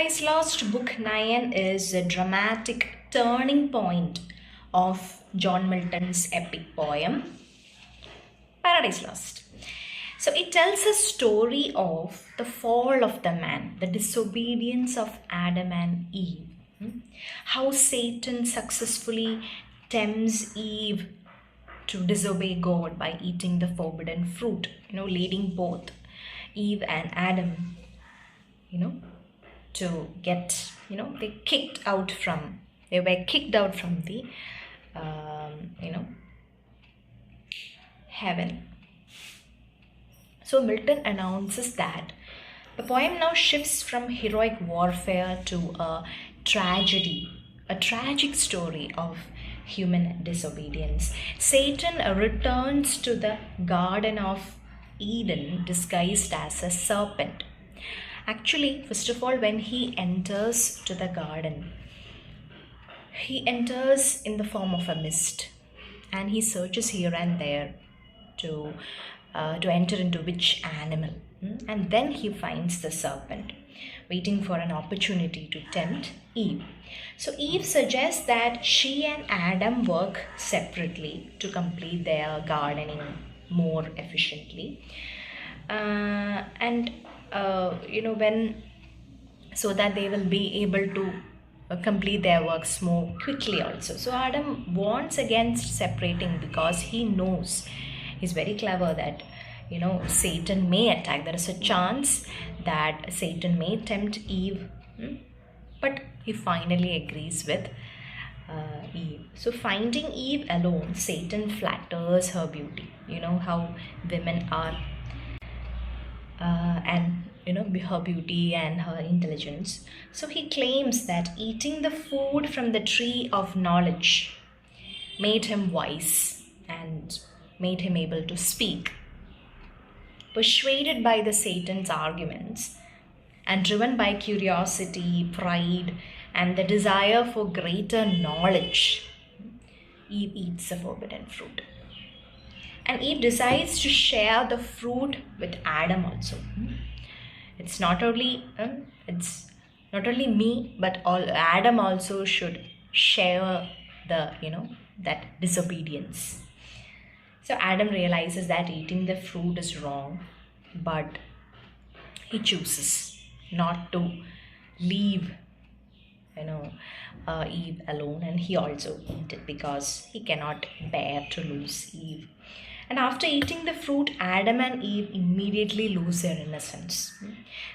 Paradise Lost, Book 9 is a dramatic turning point of John Milton's epic poem, Paradise Lost. So it tells a story of the fall of the man, the disobedience of Adam and Eve, how Satan successfully tempts Eve to disobey God by eating the forbidden fruit, leading both Eve and Adam, to get, they were kicked out from the, heaven. So Milton announces that the poem now shifts from heroic warfare to a tragedy, a tragic story of human disobedience. Satan returns to the Garden of Eden disguised as a serpent. Actually, first of all, when he enters to the garden, he enters in the form of a mist, and he searches here and there to enter into which animal. And then he finds the serpent, waiting for an opportunity to tempt Eve. So Eve suggests that she and Adam work separately to complete their gardening more efficiently. So that they will be able to complete their works more quickly also. So Adam warns against separating because he knows, he's very clever, that Satan may attack. There is a chance that Satan may tempt Eve, but he finally agrees with Eve. So finding Eve alone, Satan flatters her beauty. You know how women are, and her beauty and her intelligence. So he claims that eating the food from the tree of knowledge made him wise and made him able to speak. Persuaded by the Satan's arguments and driven by curiosity, pride, and the desire for greater knowledge, Eve eats the forbidden fruit. And Eve decides to share the fruit with Adam also. It's not only me, but Adam also should share the that disobedience. So Adam realizes that eating the fruit is wrong, but he chooses not to leave Eve alone, and he also eat it because he cannot bear to lose Eve. And after eating the fruit, Adam and Eve immediately lose their innocence.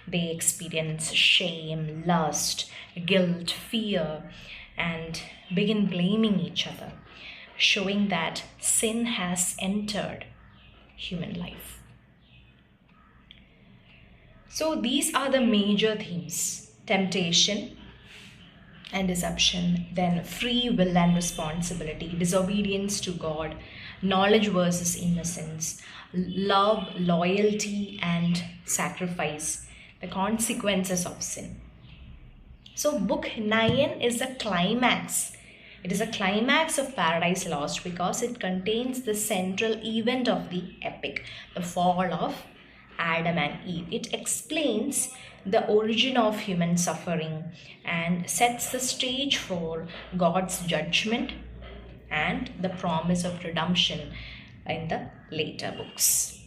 They experience shame, lust, guilt, fear, and begin blaming each other, showing that sin has entered human life. So these are the major themes: temptation and deception, then free will and responsibility, disobedience to God, knowledge versus innocence, love, loyalty, and sacrifice, the consequences of sin. So Book 9 is a climax. It is a climax of Paradise Lost because it contains the central event of the epic, the fall of Adam and Eve. It explains the origin of human suffering and sets the stage for God's judgment and the promise of redemption in the later books.